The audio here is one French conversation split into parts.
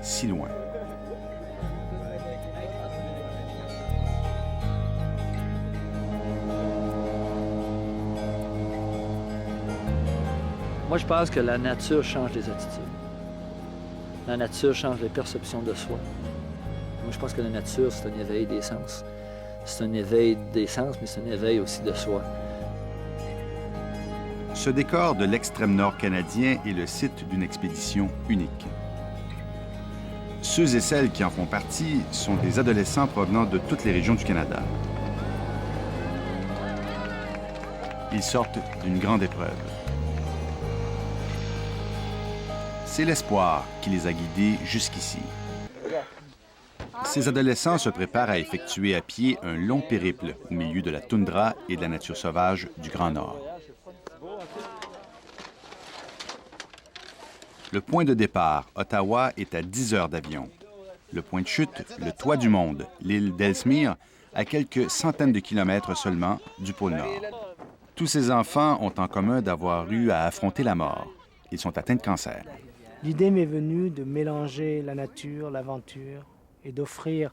si loin. Moi, je pense que la nature change les attitudes. La nature change les perceptions de soi. Moi, je pense que la nature, c'est un éveil des sens. C'est un éveil des sens, mais c'est un éveil aussi de soi. Ce décor de l'extrême nord canadien est le site d'une expédition unique. Ceux et celles qui en font partie sont des adolescents provenant de toutes les régions du Canada. Ils sortent d'une grande épreuve. C'est l'espoir qui les a guidés jusqu'ici. Ces adolescents se préparent à effectuer à pied un long périple au milieu de la toundra et de la nature sauvage du Grand Nord. Le point de départ, Ottawa, est à 10 heures d'avion. Le point de chute, le toit du monde, l'île d'Ellesmere, à quelques centaines de kilomètres seulement du pôle Nord. Tous ces enfants ont en commun d'avoir eu à affronter la mort. Ils sont atteints de cancer. L'idée m'est venue de mélanger la nature, l'aventure et d'offrir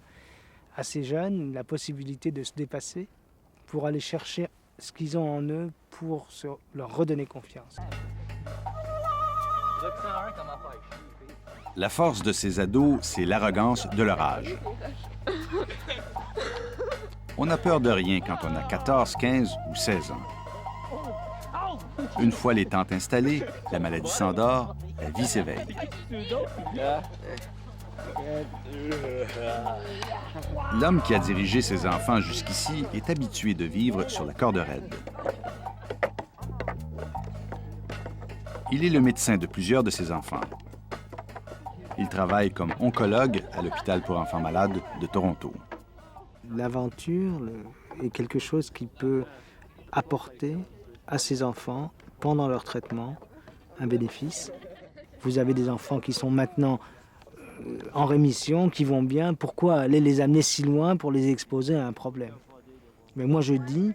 à ces jeunes la possibilité de se dépasser pour aller chercher ce qu'ils ont en eux pour leur redonner confiance. La force de ces ados, c'est l'arrogance de leur âge. On n'a peur de rien quand on a 14, 15 ou 16 ans. Une fois les tentes installées, la maladie s'endort, la vie s'éveille. L'homme qui a dirigé ses enfants jusqu'ici est habitué de vivre sur la corde raide. Il est le médecin de plusieurs de ses enfants. Il travaille comme oncologue à l'hôpital pour enfants malades de Toronto. L'aventure est quelque chose qui peut apporter à ces enfants, pendant leur traitement, un bénéfice. Vous avez des enfants qui sont maintenant en rémission, qui vont bien. Pourquoi aller les amener si loin pour les exposer à un problème? Mais moi je dis,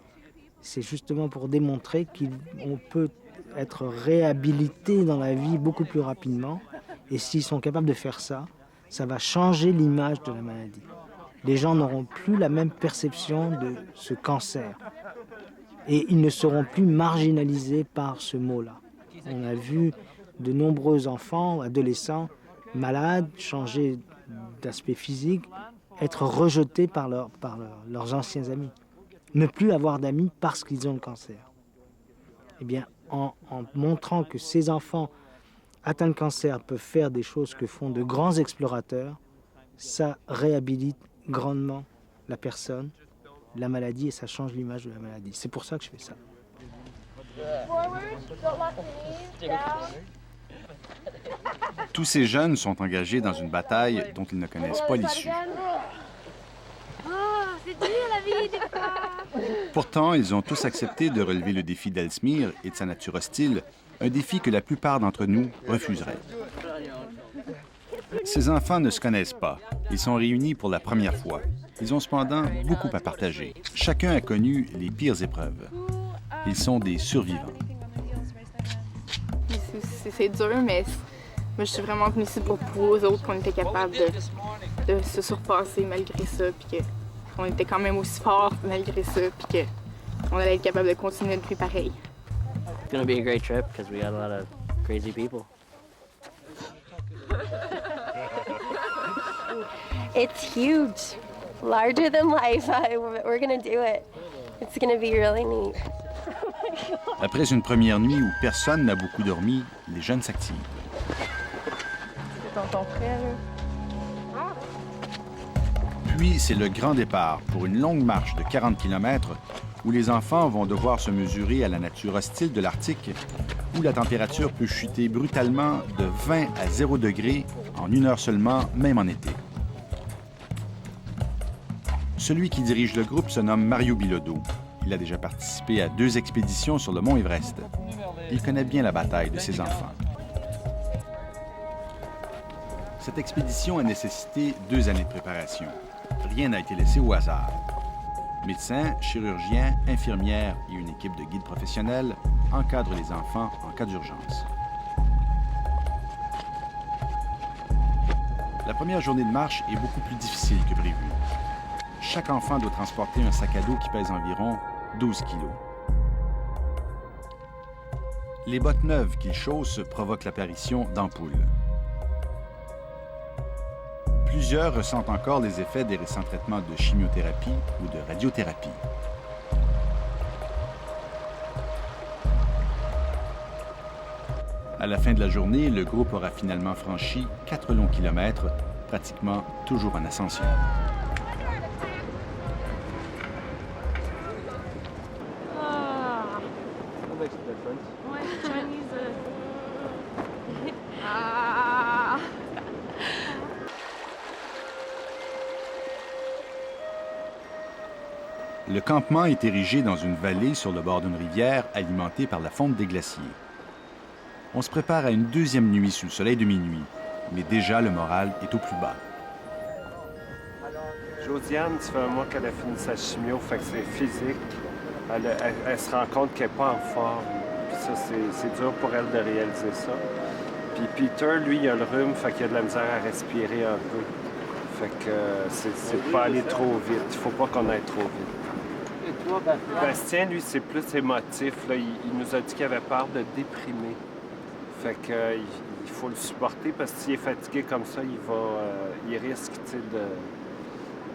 c'est justement pour démontrer qu'on peut être réhabilité dans la vie beaucoup plus rapidement. Et s'ils sont capables de faire ça, ça va changer l'image de la maladie. Les gens n'auront plus la même perception de ce cancer. Et ils ne seront plus marginalisés par ce mot-là. On a vu de nombreux enfants, adolescents, malades, changer d'aspect physique, être rejetés par leurs anciens amis. Ne plus avoir d'amis parce qu'ils ont le cancer. Eh bien, en montrant que ces enfants atteints de cancer peuvent faire des choses que font de grands explorateurs, ça réhabilite grandement la personne, la maladie, et ça change l'image de la maladie. C'est pour ça que je fais ça. Tous ces jeunes sont engagés dans une bataille dont ils ne connaissent pas l'issue. C'est dur la vie des fois. Pourtant, ils ont tous accepté de relever le défi d'Ellesmere et de sa nature hostile, un défi que la plupart d'entre nous refuseraient. Ces enfants ne se connaissent pas. Ils sont réunis pour la première fois. Ils ont cependant beaucoup à partager. Chacun a connu les pires épreuves. Ils sont des survivants. C'est dur, mais moi, je suis vraiment venue ici pour prouver aux autres qu'on était capable de se surpasser malgré ça, puis qu'on était quand même aussi fort malgré ça, puis qu'on allait être capable de continuer notre vie pareil. It's going to be a great trip because we got a lot of crazy people. It's huge, larger than life. We're gonna do it. It's gonna be really neat. Après une première nuit où personne n'a beaucoup dormi, les jeunes s'activent. C'est ton frère, là? Puis, c'est le grand départ pour une longue marche de 40 km où les enfants vont devoir se mesurer à la nature hostile de l'Arctique, où la température peut chuter brutalement de 20 à 0 degrés en une heure seulement, même en été. Celui qui dirige le groupe se nomme Mario Bilodeau. Il a déjà participé à 2 expéditions sur le mont Everest. Il connaît bien la bataille de ses enfants. Cette expédition a nécessité 2 années de préparation. Rien n'a été laissé au hasard. Médecins, chirurgiens, infirmières et une équipe de guides professionnels encadrent les enfants en cas d'urgence. La première journée de marche est beaucoup plus difficile que prévu. Chaque enfant doit transporter un sac à dos qui pèse environ 12 kilos. Les bottes neuves qu'ils chaussent provoquent l'apparition d'ampoules. Plusieurs ressentent encore les effets des récents traitements de chimiothérapie ou de radiothérapie. À la fin de la journée, le groupe aura finalement franchi 4 longs kilomètres, pratiquement toujours en ascension. Le campement est érigé dans une vallée sur le bord d'une rivière alimentée par la fonte des glaciers. On se prépare à une deuxième nuit sous le soleil de minuit, mais déjà le moral est au plus bas. Josiane, ça fait un mois qu'elle a fini sa chimio, fait que c'est physique. Elle se rend compte qu'elle n'est pas en forme. Puis ça, c'est dur pour elle de réaliser ça. Puis Peter, lui, il a le rhume, fait qu'il a de la misère à respirer un peu. Fait que c'est pas aller trop vite. Il faut pas qu'on aille trop vite. Et toi, Bastien, lui, c'est plus émotif. Là. Il nous a dit qu'il avait peur de déprimer. Fait que il faut le supporter parce que s'il est fatigué comme ça, il risque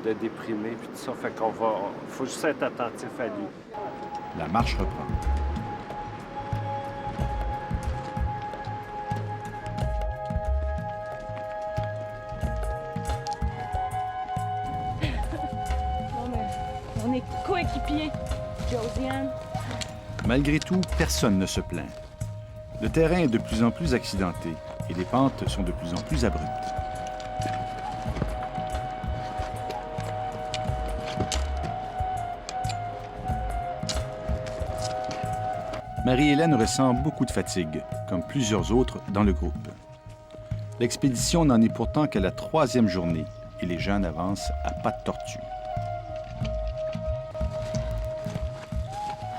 de déprimer puis tout ça. Fait qu'on faut juste être attentif à lui. La marche reprend. On est coéquipiers, Josiane. Malgré tout, personne ne se plaint. Le terrain est de plus en plus accidenté et les pentes sont de plus en plus abruptes. Marie-Hélène ressent beaucoup de fatigue, comme plusieurs autres dans le groupe. L'expédition n'en est pourtant qu'à la 3e journée et les jeunes avancent à pas de tortue.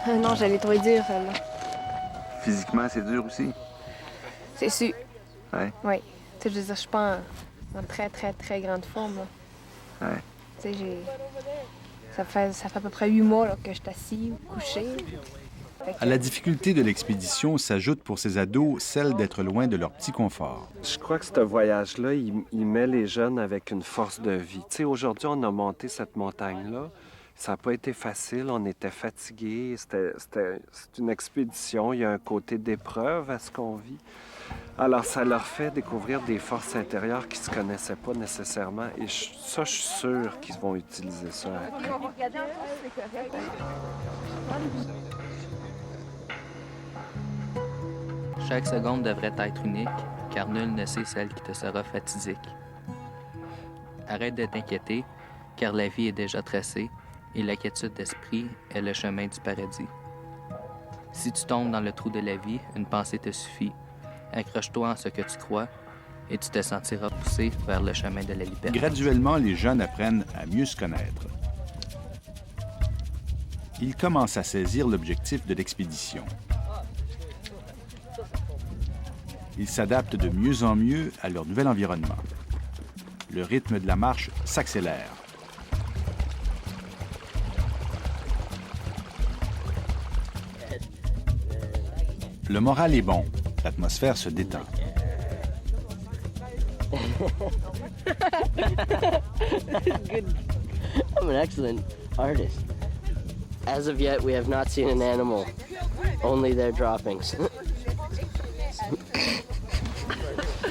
Non, j'allais trouver dur, celle-là. Physiquement, c'est dur aussi? C'est sûr. Ouais. Oui. Tu sais, je veux dire, je suis pas en très, très, très grande forme, là. Ouais. Tu sais, ça fait à peu près 8 mois là, que je suis assis ou couché. À la difficulté de l'expédition s'ajoute pour ces ados celle d'être loin de leur petit confort. Je crois que ce voyage-là, il met les jeunes avec une force de vie. Tu sais, aujourd'hui, on a monté cette montagne-là. Ça n'a pas été facile, on était fatigués. C'est une expédition, il y a un côté d'épreuve à ce qu'on vit. Alors, ça leur fait découvrir des forces intérieures qu'ils ne se connaissaient pas nécessairement. Et je suis sûr qu'ils vont utiliser ça après. Chaque seconde devrait être unique, car nul ne sait celle qui te sera fatidique. Arrête de t'inquiéter, car la vie est déjà tracée, et la quiétude d'esprit est le chemin du paradis. Si tu tombes dans le trou de la vie, une pensée te suffit. Accroche-toi en ce que tu crois, et tu te sentiras poussé vers le chemin de la liberté. Graduellement, les jeunes apprennent à mieux se connaître. Ils commencent à saisir l'objectif de l'expédition. Ils s'adaptent de mieux en mieux à leur nouvel environnement. Le rythme de la marche s'accélère. Le moral est bon. L'atmosphère se détend. Good. I'm an excellent artist. As of yet, we have not seen an animal, only their droppings.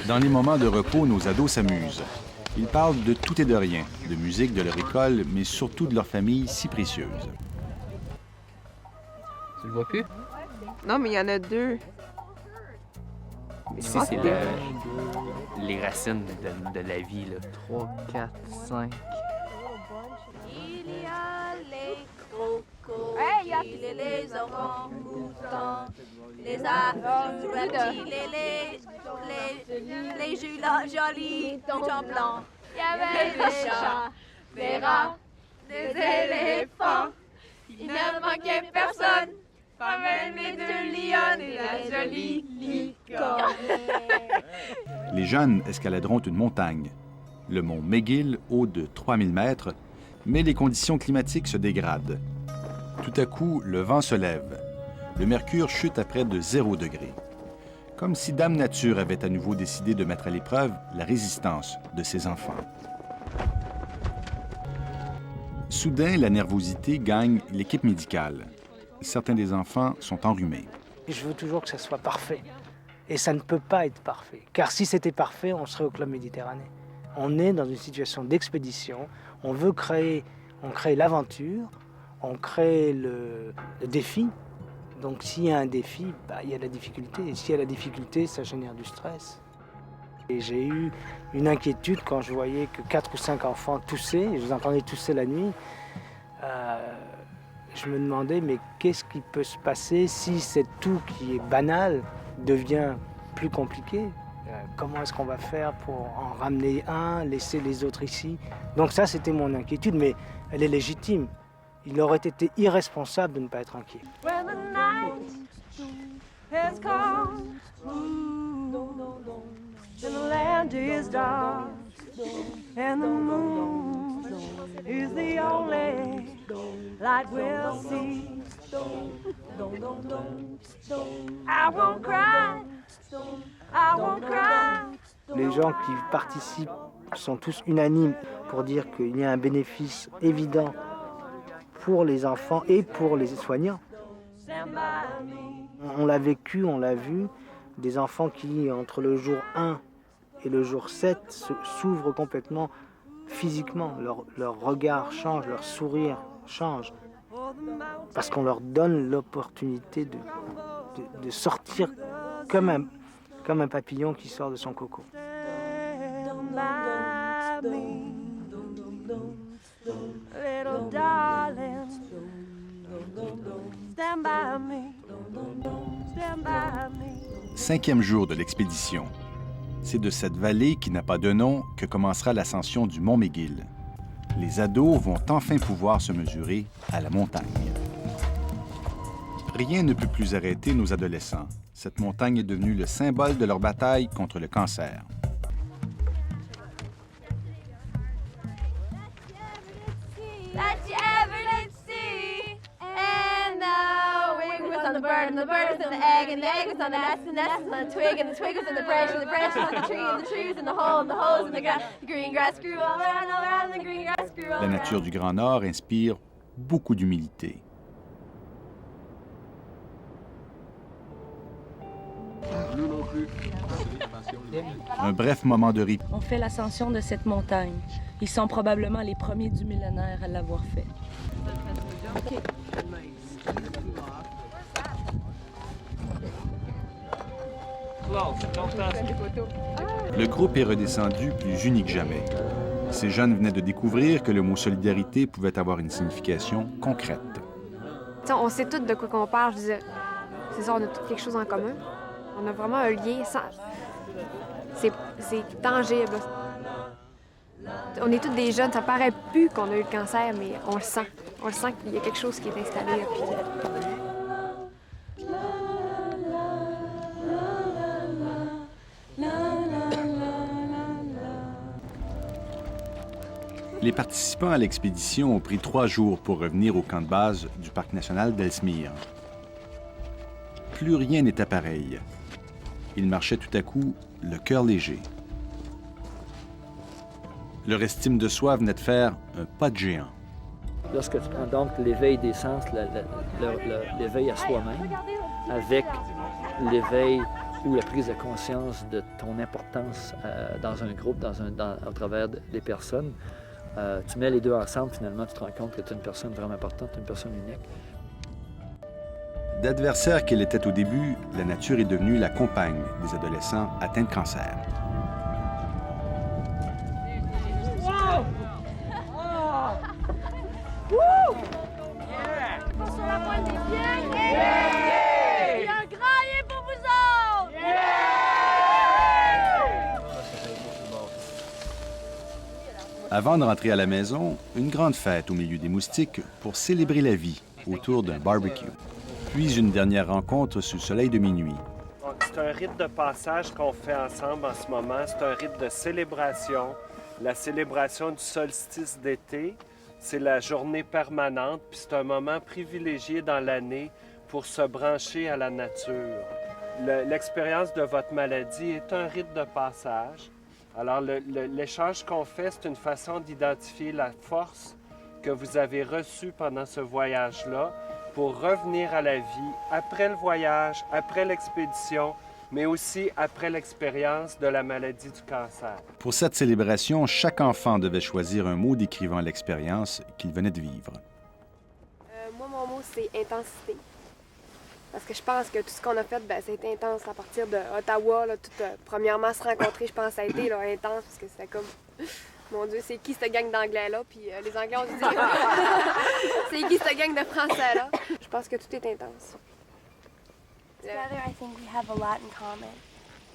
Dans les moments de repos, nos ados s'amusent. Ils parlent de tout et de rien, de musique, de leur école, mais surtout de leur famille si précieuse. Tu le vois plus? Non, mais il y en a 2. Ici, c'est les racines de la vie, là. 3, 4, 5. Il y a les crocos, il y a les orang-outans, les reptiles et les jolis gens blancs. Il y avait des chats, des rats, des éléphants. Il ne manquait personne, pas même les 2 lions et la jolie licorne. Les jeunes escaladeront une montagne. le mont McGill, haut de 3000 mètres, mais les conditions climatiques se dégradent. Tout à coup, le vent se lève. Le mercure chute à près de 0 degré. Comme si Dame Nature avait à nouveau décidé de mettre à l'épreuve la résistance de ses enfants. Soudain, la nervosité gagne l'équipe médicale. Certains des enfants sont enrhumés. Je veux toujours que ça soit parfait. Et ça ne peut pas être parfait. Car si c'était parfait, on serait au Club Méditerranée. On est dans une situation d'expédition. On crée l'aventure, on crée le défi. Donc s'il y a un défi, il y a la difficulté. Et s'il y a la difficulté, ça génère du stress. Et j'ai eu une inquiétude quand je voyais que 4 ou 5 enfants toussaient, je les entendais tousser la nuit. Je me demandais, mais qu'est-ce qui peut se passer si cette toux qui est banale devient plus compliquée? Comment est-ce qu'on va faire pour en ramener un, laisser les autres ici? Donc ça, c'était mon inquiétude, mais elle est légitime. Il aurait été irresponsable de ne pas être inquiet. When the night has come and the land is dark and the moon is the only light we'll see. I won't cry, I won't cry. Les gens qui participent sont tous unanimes pour dire qu'il y a un bénéfice évident pour les enfants et pour les soignants. On l'a vécu, on l'a vu, des enfants qui, entre le jour 1 et le jour 7, s'ouvrent complètement physiquement. Leur regard change, leur sourire change. Parce qu'on leur donne l'opportunité de sortir comme un papillon qui sort de son coco. Little darling, stand by me, stand by me. 5e jour de l'expédition. C'est de cette vallée qui n'a pas de nom que commencera l'ascension du mont McGill. Les ados vont enfin pouvoir se mesurer à la montagne. Rien ne peut plus arrêter nos adolescents. Cette montagne est devenue le symbole de leur bataille contre le cancer. That you ever did see. And the wing was on the bird, and the bird was in the egg, and the egg was on the nest, and the nest was on the twig, and the twig was in the branch, and the branch was on the tree, and the tree was in the hole, and the hole was in the grass. The green grass grew all around, and the green grass grew all La around. nature du Grand Nord inspire beaucoup d'humilité. Un bref moment de répit. On fait l'ascension de cette montagne. Ils sont probablement les premiers du millénaire à l'avoir fait. Le groupe est redescendu plus uni que jamais. Ces jeunes venaient de découvrir que le mot solidarité pouvait avoir une signification concrète. T'sais, on sait tous de quoi qu'on parle. Je disais, c'est ça, on a tous quelque chose en commun. On a vraiment un lien. C'est tangible. On est tous des jeunes. Ça paraît plus qu'on a eu le cancer, mais on le sent. On le sent qu'il y a quelque chose qui est installé. Les participants à l'expédition ont pris 3 jours pour revenir au camp de base du parc national d'Ellesmere. Plus rien n'était pareil. Ils marchaient tout à coup le cœur léger. Leur estime de soi venait de faire un pas de géant. Lorsque tu prends donc l'éveil des sens, l'éveil à soi-même, avec l'éveil ou la prise de conscience de ton importance dans un groupe, au travers des personnes, tu mets les deux ensemble, finalement, tu te rends compte que tu es une personne vraiment importante, une personne unique. D'adversaire qu'elle était au début, la nature est devenue la compagne des adolescents atteints de cancer. Wow! Woo! Yeah! Sur la pointe des pieds! Yeah! Il y a un grand lien pour vous autres! Yeah! Avant de rentrer à la maison, une grande fête au milieu des moustiques pour célébrer la vie autour d'un barbecue. Puis une dernière rencontre sous le soleil de minuit. C'est un rite de passage qu'on fait ensemble en ce moment. C'est un rite de célébration La célébration du solstice d'été, c'est la journée permanente, puis c'est un moment privilégié dans l'année pour se brancher à la nature. L'expérience de votre maladie est un rite de passage. Alors, l'échange qu'on fait, c'est une façon d'identifier la force que vous avez reçue pendant ce voyage-là pour revenir à la vie après le voyage, après l'expédition, mais aussi après l'expérience de la maladie du cancer. Pour cette célébration, chaque enfant devait choisir un mot décrivant l'expérience qu'il venait de vivre. Moi, mon mot, c'est intensité. Parce que je pense que tout ce qu'on a fait, ben, c'était intense à partir d'Ottawa. Premièrement, se rencontrer, je pense, ça a été là, intense parce que c'était comme... Mon Dieu, c'est qui cette gang d'anglais-là? Puis les Anglais, on se dit, c'est qui cette gang de Français-là? Je pense que tout est intense. Together, I think we have a lot in common,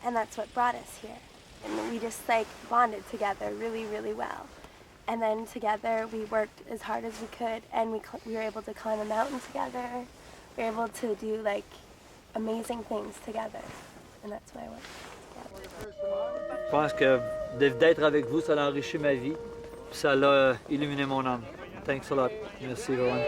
and that's what brought us here. And we just like bonded together really, really well. And then together we worked as hard as we could, and we were able to climb a mountain together. We were able to do like amazing things together, and that's why I went together. Je pense que d'être avec vous, ça a enrichi ma vie, puis ça a illuminé mon âme. Thanks a lot. Merci, everyone.